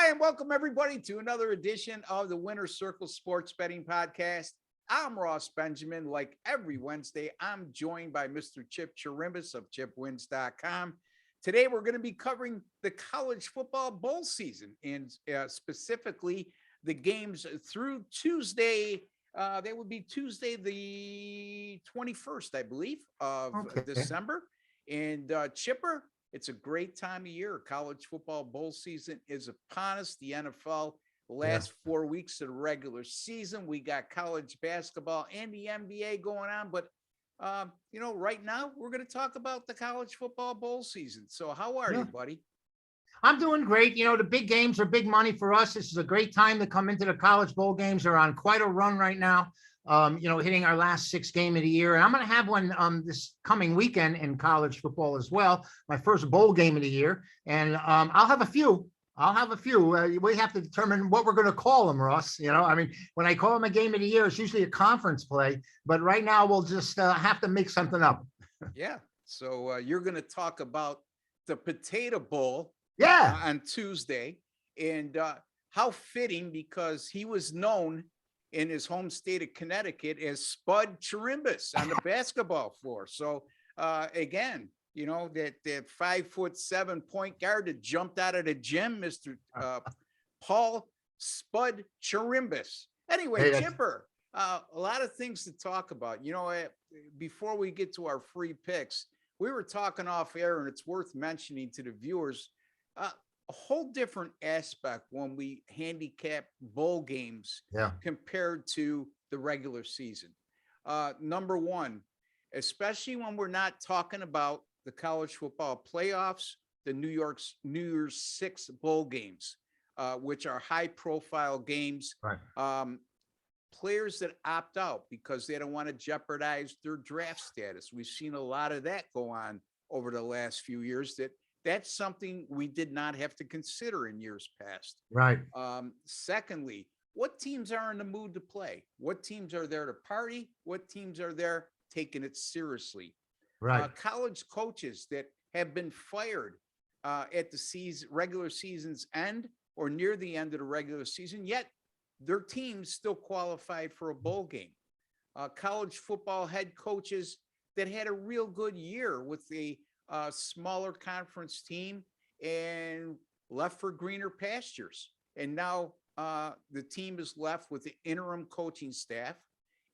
Hi, and welcome everybody to another edition of the Winner's Circle Sports Betting Podcast. I'm Ross Benjamin. Like every Wednesday, I'm joined by Mr. Chip Chirimbes of chipwins.com. Today, we're going to be covering the college football bowl season and specifically the games through Tuesday. They would be Tuesday, the 21st, I believe, of December. And Chipper, it's a great time of year. College football bowl season is upon us. The NFL, the last 4 weeks of the regular season. We got college basketball and the NBA going on. But, right now we're going to talk about the college football bowl season. So how are you, buddy? I'm doing great. The big games are big money for us. This is a great time to come into the college bowl games. They're on quite a run right now. Hitting our last 6 game of the year. And I'm going to have one this coming weekend in college football as well. My first bowl game of the year. And I'll have a few. We have to determine what we're going to call them, Ross. When I call them a game of the year, it's usually a conference play. But right now, we'll just have to make something up. Yeah. So you're going to talk about the Potato Bowl on Tuesday. And how fitting, because he was known in his home state of Connecticut as Spud Chirimbes on the basketball floor. So again, that 5'7" point guard that jumped out of the gym, Mr. Paul Spud Chirimbes. Anyway, Chipper, a lot of things to talk about. Before we get to our free picks, we were talking off air, and it's worth mentioning to the viewers, a whole different aspect when we handicap bowl games compared to the regular season. Number one, especially when we're not talking about the college football playoffs, the New Year's 6 bowl games, which are high profile games. Right. Players that opt out because they don't want to jeopardize their draft status. We've seen a lot of that go on over the last few years. That's something we did not have to consider in years past. Right. Secondly, what teams are in the mood to play? What teams are there to party? What teams are there taking it seriously? Right. College coaches that have been fired at the regular season's end or near the end of the regular season, yet their teams still qualified for a bowl game. College football head coaches that had a real good year with a smaller conference team and left for greener pastures. And now the team is left with the interim coaching staff.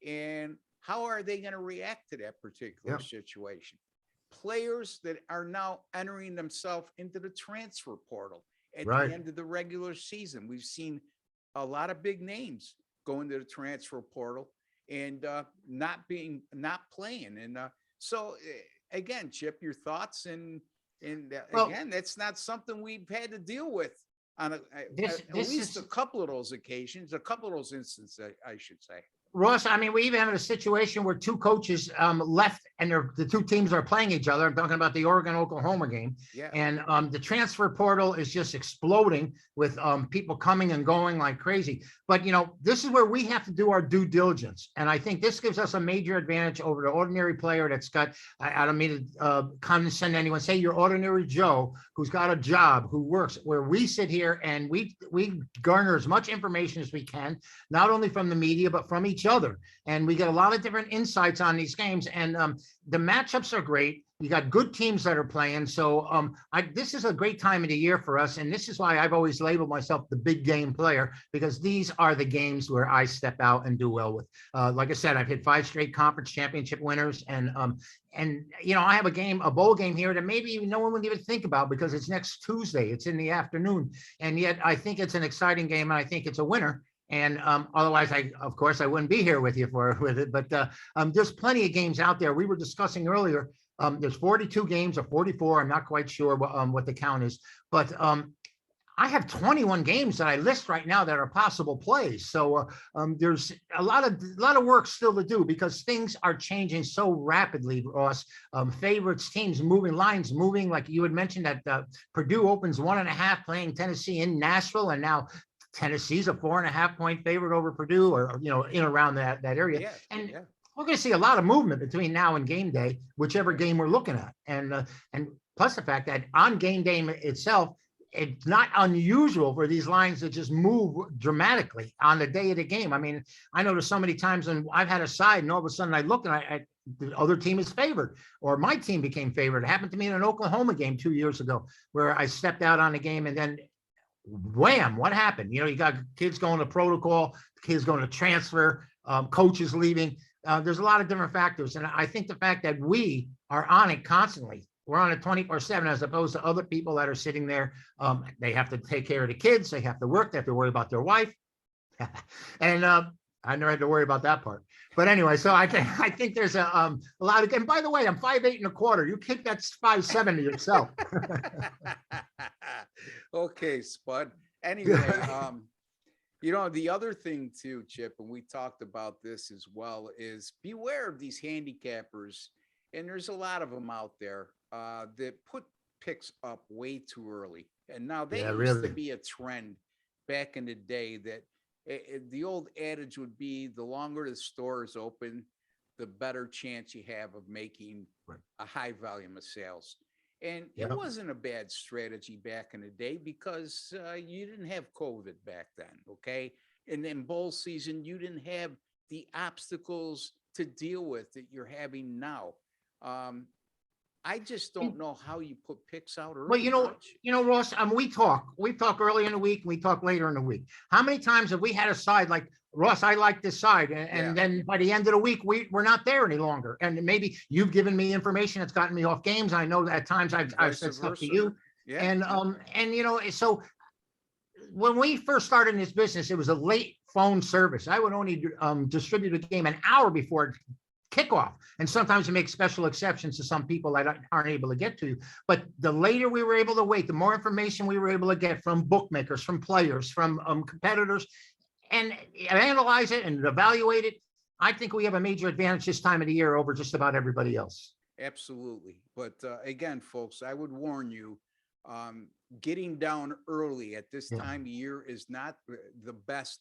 And how are they going to react to that particular situation? Players that are now entering themselves into the transfer portal at the end of the regular season. We've seen a lot of big names go into the transfer portal and not playing. And so again, Chip, your thoughts, and again, that's not something we've had to deal with on at least a couple of those occasions, a couple of those instances, I should say. Ross, we even have a situation where 2 coaches left, and the 2 teams are playing each other. I'm talking about the Oregon-Oklahoma game. Yeah. And the transfer portal is just exploding with people coming and going like crazy. But, this is where we have to do our due diligence. And I think this gives us a major advantage over the ordinary player that's got, I don't mean to condescend anyone, say your ordinary Joe who's got a job, who works, where we sit here and we garner as much information as we can, not only from the media, but from each other. And we get a lot of different insights on these games. And the matchups are great. You got good teams that are playing. So this is a great time of the year for us. And this is why I've always labeled myself the big game player, because these are the games where I step out and do well with. Like I said, I've hit 5 straight conference championship winners. And I have a bowl game here that maybe no one would even think about because it's next Tuesday. It's in the afternoon. And yet I think it's an exciting game, and I think it's a winner. And otherwise, of course, I wouldn't be here with you with it. But there's plenty of games out there. We were discussing earlier. There's 42 games or 44. I'm not quite sure what the count is. But I have 21 games that I list right now that are possible plays. So there's a lot of work still to do because things are changing so rapidly, Ross. Favorites, teams moving, lines moving. Like you had mentioned that Purdue opens 1.5 playing Tennessee in Nashville, and now Tennessee's a 4.5 point favorite over Purdue, or in around that area. We're going to see a lot of movement between now and game day, whichever game we're looking at, and plus the fact that on game day itself, it's not unusual for these lines to just move dramatically on the day of the game. I mean, I noticed so many times when I've had a side and all of a sudden I look and the other team is favored, or my team became favored. It happened to me in an Oklahoma game 2 years ago where I stepped out on the game and then wham, what happened? You know, you got kids going to protocol, kids going to transfer, coaches leaving. There's a lot of different factors. And I think the fact that we are on it constantly, we're on it 24/7, as opposed to other people that are sitting there. They have to take care of the kids. They have to work. They have to worry about their wife. And I never had to worry about that part. But anyway, so I think there's a lot of, and by the way, I'm 5'8 1/4. You kick that 5'7" to yourself. Okay, Spud. Anyway, you know, the other thing too, Chip, and we talked about this as well, is beware of these handicappers. And there's a lot of them out there that put picks up way too early. And now they used to be a trend back in the day that the old adage would be the longer the store is open, the better chance you have of making a high volume of sales. And it wasn't a bad strategy back in the day because you didn't have COVID back then, okay? And in bowl season, you didn't have the obstacles to deal with that you're having now. I just don't know how you put picks out early. Well, Ross, we talk early in the week, we talk later in the week. How many times have we had a side like, Ross, I like this side, and then by the end of the week, we're not there any longer. And maybe you've given me information that's gotten me off games. I know that at times I've said stuff to you. And you know, so when we first started in this business, it was a late phone service. I would only distribute a game an hour before kickoff. And sometimes you make special exceptions to some people that aren't able to get to you. But the later we were able to wait, the more information we were able to get from bookmakers, from players, from competitors, and analyze it and evaluate it. I think we have a major advantage this time of the year over just about everybody else. Absolutely. But again, folks, I would warn you, getting down early at this time of year is not the best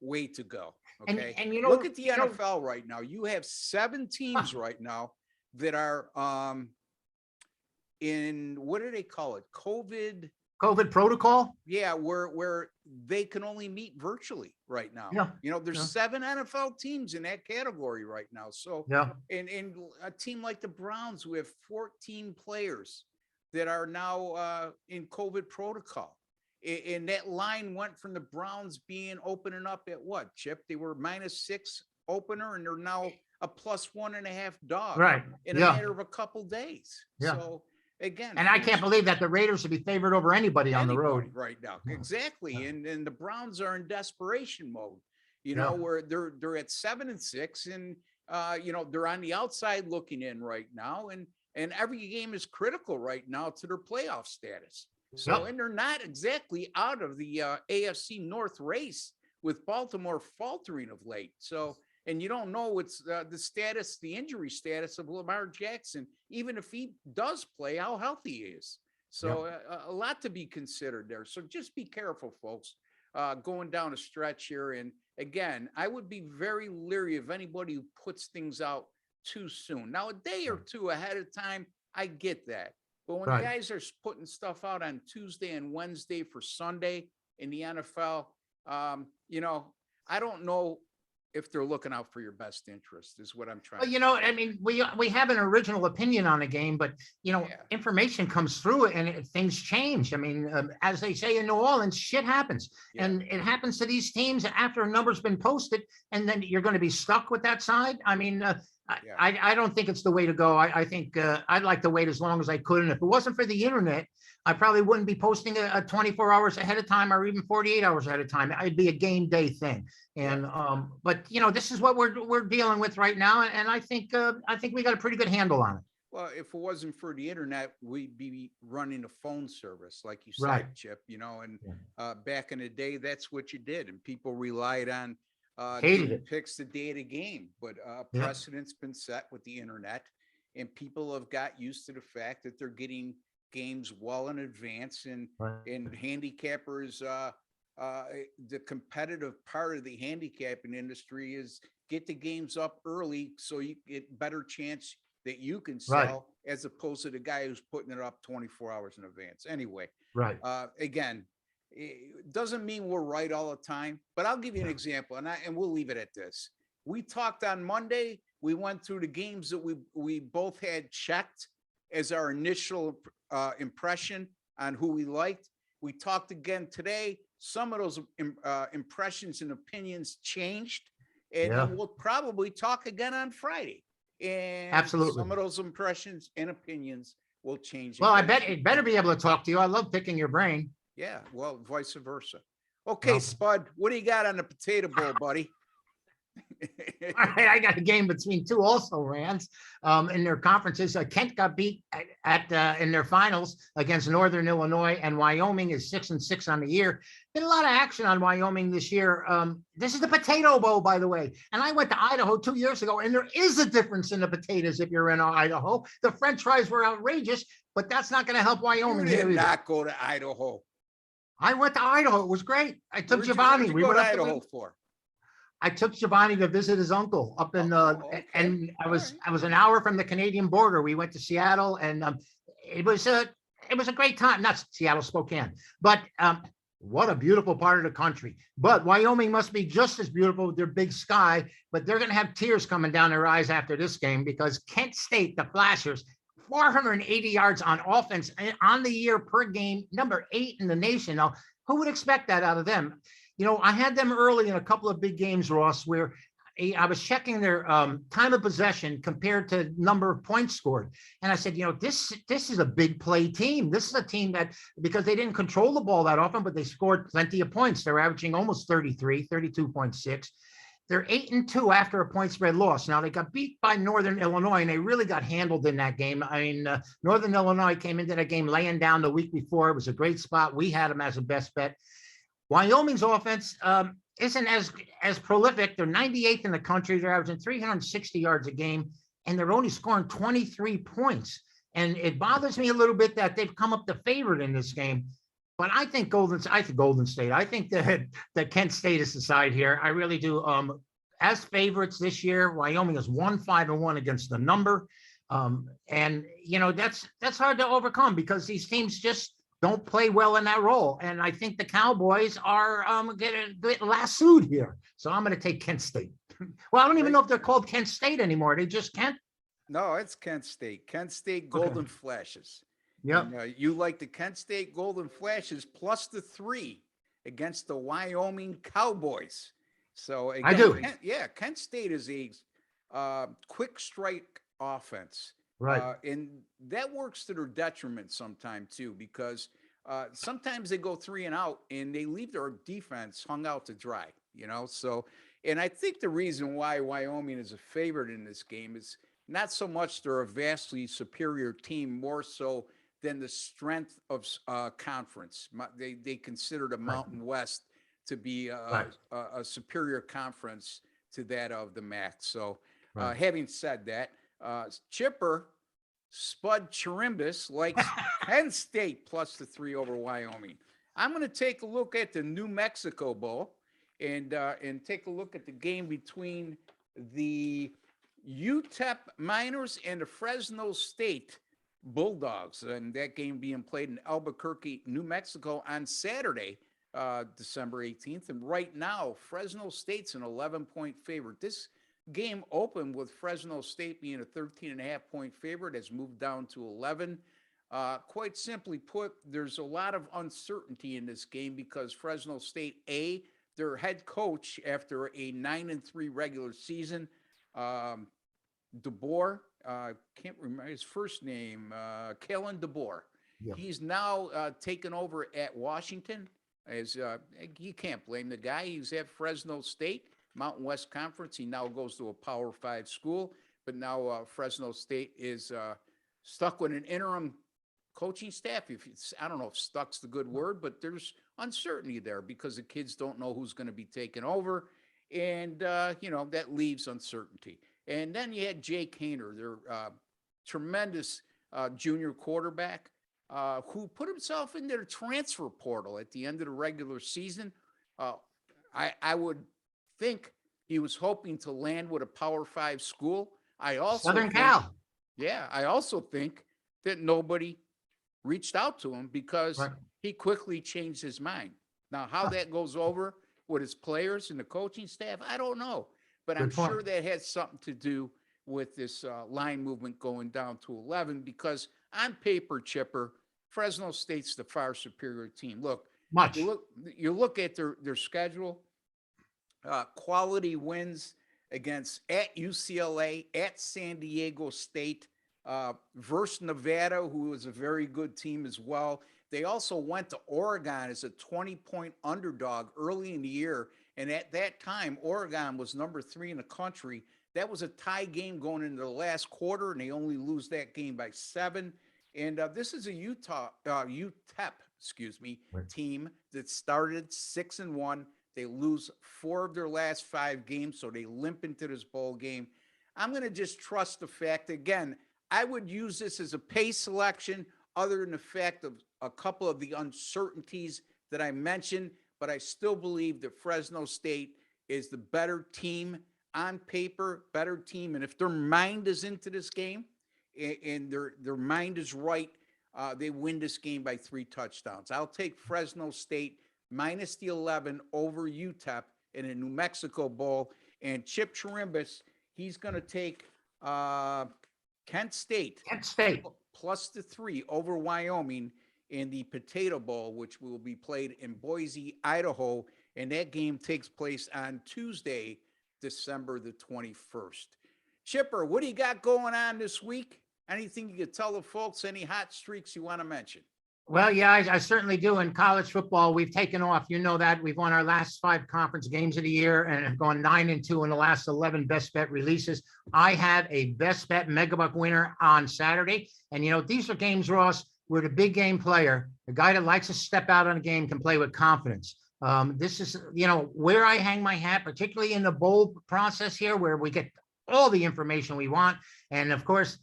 way to go. Okay. And you look at the NFL right now. You have 7 teams right now that are in, what do they call it? COVID protocol. Yeah, where they can only meet virtually right now. You know, there's 7 NFL teams in that category right now. So in a team like the Browns, we have 14 players that are now in COVID protocol. And that line went from the Browns being opening up at what, Chip? They were -6 opener, and they're now a +1.5 dog in a matter of a couple days. So again, and I can't believe that the Raiders should be favored over anybody on the road right now. Exactly. And the Browns are in desperation mode, you know, where they're at 7-6, and you know, they're on the outside looking in right now. And every game is critical right now to their playoff status. So, and they're not exactly out of the AFC North race, with Baltimore faltering of late. So, and you don't know what's the injury status of Lamar Jackson, even if he does play, how healthy he is. So a lot to be considered there. So just be careful, folks, going down a stretch here. And again, I would be very leery of anybody who puts things out too soon. Now, a day or two ahead of time, I get that. But when guys are putting stuff out on Tuesday and Wednesday for Sunday in the NFL, you know, I don't know if they're looking out for your best interest, is what I'm trying to you know, I mean, we have an original opinion on a game, but, you know, information comes through and things change. I mean, as they say in New Orleans, shit happens. And it happens to these teams after a number's been posted, and then you're going to be stuck with that side. I mean, I don't think it's the way to go. I think I'd like to wait as long as I could. And if it wasn't for the internet, I probably wouldn't be posting a 24 hours ahead of time or even 48 hours ahead of time. It'd be a game day thing. And but you know, this is what we're dealing with right now. And I think we got a pretty good handle on it. Well, if it wasn't for the internet, we'd be running a phone service, like you said, Chip, you know, and back in the day, that's what you did. And people relied on getting picks the day of the game. But precedent's been set with the internet, and people have got used to the fact that they're getting games well in advance. And handicappers, the competitive part of the handicapping industry is get the games up early so you get better chance that you can Right. sell as opposed to the guy who's putting it up 24 hours in advance. Anyway, Right. again, it doesn't mean we're right all the time, but I'll give you an example, and we'll leave it at this. We talked on Monday. We went through the games that we both had checked as our initial impression on who we liked. We talked again today. Some of those impressions and opinions changed, and Yeah. we'll probably talk again on Friday. And Absolutely. some of those impressions and opinions will change. Well, I again. bet it better be able to talk to you. I love picking your brain. Yeah, well, vice versa. Okay, Well, Spud, what do you got on the potato bowl, buddy? all right, I got a game between two also Rans in their conferences. Kent got beat at in their finals against Northern Illinois, and Wyoming is 6-6 on the year. Been a lot of action on Wyoming this year. This is the Potato Bowl, by the way. And I went to Idaho 2 years ago, and there is a difference in the potatoes if you're in Idaho. The French fries were outrageous, but that's not going to help Wyoming. You did not go to Idaho. I went to Idaho. It was great. I took Where'd Giovanni. you go to Idaho for? I took Giovanni to visit his uncle up in okay. and I was an hour from the Canadian border. We went to Seattle, and it was a great time. Not Seattle, Spokane, but what a beautiful part of the country. But Wyoming must be just as beautiful with their big sky, but they're going to have tears coming down their eyes after this game because Kent State, the Flashers, 480 yards on offense on the year per game, number 8 in the nation. Now, who would expect that out of them? You know, I had them early in a couple of big games, Ross, where I was checking their time of possession compared to number of points scored. And I said, you know, this is a big play team. This is a team that, because they didn't control the ball that often, but they scored plenty of points. They're averaging almost 33, 32.6. They're 8-2 after a point spread loss. Now, they got beat by Northern Illinois, and they really got handled in that game. I mean, Northern Illinois came into that game laying down the week before. It was a great spot. We had them as a best bet. Wyoming's offense isn't as prolific. They're 98th in the country. They're averaging 360 yards a game, and they're only scoring 23 points. And it bothers me a little bit that they've come up the favorite in this game. But I think Golden State. I think that Kent State is the side here. I really do. As favorites this year, Wyoming is 1-5-1 against the number, and you know that's hard to overcome because these teams just don't play well in that role. And I think the Cowboys are going to get lassoed here. So I'm going to take Kent State. Well, I don't even know if they're called Kent State anymore. They just Kent. No, it's Kent State. Kent State Golden Flashes. Yeah. You like the Kent State Golden Flashes plus the 3 against the Wyoming Cowboys. So again, I do. Kent State is a quick strike offense. Right. And that works to their detriment sometimes too, because sometimes they go 3 and out and they leave their defense hung out to dry, you know? So, and I think the reason why Wyoming is a favorite in this game is not so much they're a vastly superior team, more so than the strength of conference. They consider the Mountain West to be a superior conference to that of the MAC. So having said that, Chipper Spud Chirimbes likes Penn State plus the 3 over Wyoming. I'm going to take a look at the New Mexico Bowl and take a look at the game between the UTEP Miners and the Fresno State Bulldogs, and that game being played in Albuquerque, New Mexico on Saturday, December 18th. And right now, Fresno State's an 11-point favorite. This game opened with Fresno State being a 13.5-point favorite, has moved down to 11. Quite simply put, there's a lot of uncertainty in this game because Fresno State, their head coach after a 9-3 regular season, DeBoer, can't remember his first name, Kalen DeBoer. Yeah. He's now taken over at Washington. As you can't blame the guy. He's at Fresno State, Mountain West Conference. He now goes to a Power 5 school, but now Fresno State is stuck with an interim coaching staff. I don't know if stuck's the good word, but there's uncertainty there because the kids don't know who's going to be taking over, and that leaves uncertainty. And then you had Jake Haener, their tremendous junior quarterback, who put himself into the transfer portal at the end of the regular season. I would think he was hoping to land with a Power 5 school. I also Southern Cal. Yeah, I also think that nobody reached out to him because Right. he quickly changed his mind. Now, how Huh, that goes over with his players and the coaching staff, I don't know. But I'm good point. sure that has something to do with this line movement going down to 11 because on paper, Chipper, Fresno State's the far superior team. Look, Much. you look at their schedule, quality wins against at UCLA, at San Diego State, versus Nevada, who is a very good team as well. They also went to Oregon as a 20-point underdog early in the year. And at that time, Oregon was number 3 in the country. That was a tie game going into the last quarter, and they only lose that game by 7. And this is a UTEP, excuse me, Right. team that started 6-1. They lose 4 of their last 5 games, so they limp into this bowl game. I'm going to just trust the fact, again, I would use this as a pay selection other than the fact of a couple of the uncertainties that I mentioned, but I still believe that Fresno State is the better team on paper, better team. And if their mind is into this game and their mind is right, they win this game by 3 touchdowns. I'll take Fresno State minus the 11 over UTEP in a New Mexico Bowl. And Chip Chirimbes, he's going to take Kent State Kent State. plus the 3 over Wyoming in the Potato Bowl, which will be played in Boise, Idaho. And that game takes place on Tuesday, December the 21st. Chipper, what do you got going on this week? Anything you could tell the folks? Any hot streaks you want to mention? Well, yeah, I certainly do. In college football, we've taken off. You know that we've won our last 5 conference games of the year and have gone 9-2 in the last 11 best bet releases. I had a best bet megabuck winner on Saturday. And, these are games, Ross, where the big game player, the guy that likes to step out on a game, can play with confidence. This is, where I hang my hat, particularly in the bowl process here, where we get all the information we want. And of course,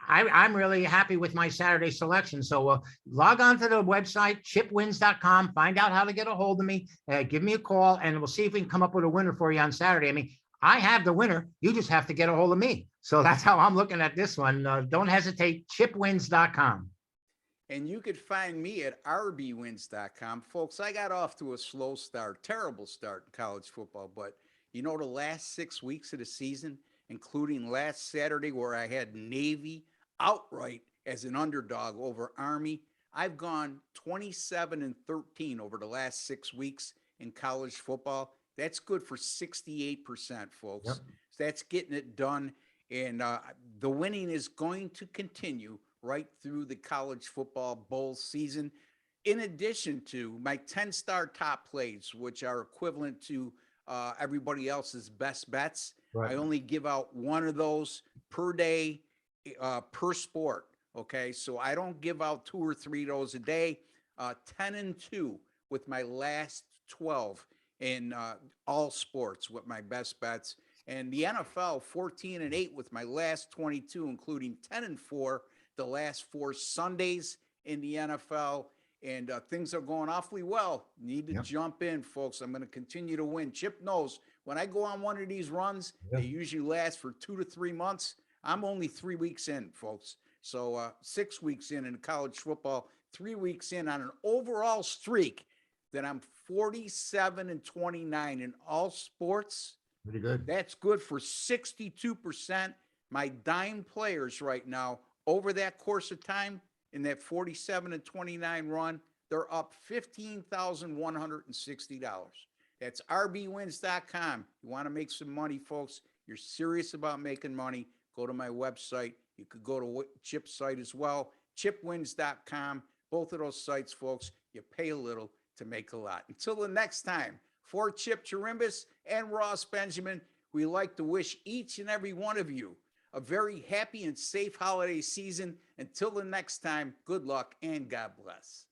I'm really happy with my Saturday selection. So log on to the website, chipwins.com, find out how to get a hold of me, give me a call, and we'll see if we can come up with a winner for you on Saturday. I mean, I have the winner. You just have to get a hold of me. So that's how I'm looking at this one. Don't hesitate, chipwins.com. And you could find me at rbwins.com. Folks, I got off to a slow start, terrible start in college football. But the last 6 weeks of the season, including last Saturday where I had Navy outright as an underdog over Army, I've gone 27-13 over the last 6 weeks in college football. That's good for 68%, folks. Yep. That's getting it done. And the winning is going to continue right through the college football bowl season. In addition to my 10-star top plays, which are equivalent to everybody else's best bets. Right. I only give out 1 of those per day, per sport. Okay. So I don't give out 2 or 3 of those a day. 10-2 with my last 12 in all sports with my best bets. And the NFL 14-8 with my last 22, including 10-4 the last 4 Sundays in the NFL. And things are going awfully well. Need to jump in, folks. I'm going to continue to win. Chip knows when I go on one of these runs, they usually last for 2 to 3 months. I'm only 3 weeks in, folks. So 6 weeks in college football, 3 weeks in on an overall streak that I'm 47-29 in all sports. Pretty good. That's good for 62%. My dime players right now, over that course of time, in that 47-29 run, they're up $15,160. That's rbwins.com. You want to make some money, folks? You're serious about making money, go to my website. You could go to Chip's site as well, chipwins.com. Both of those sites, folks, you pay a little to make a lot. Until the next time, for Chip Chirimbes and Ross Benjamin, we like to wish each and every one of you a very happy and safe holiday season. Until the next time, good luck and God bless.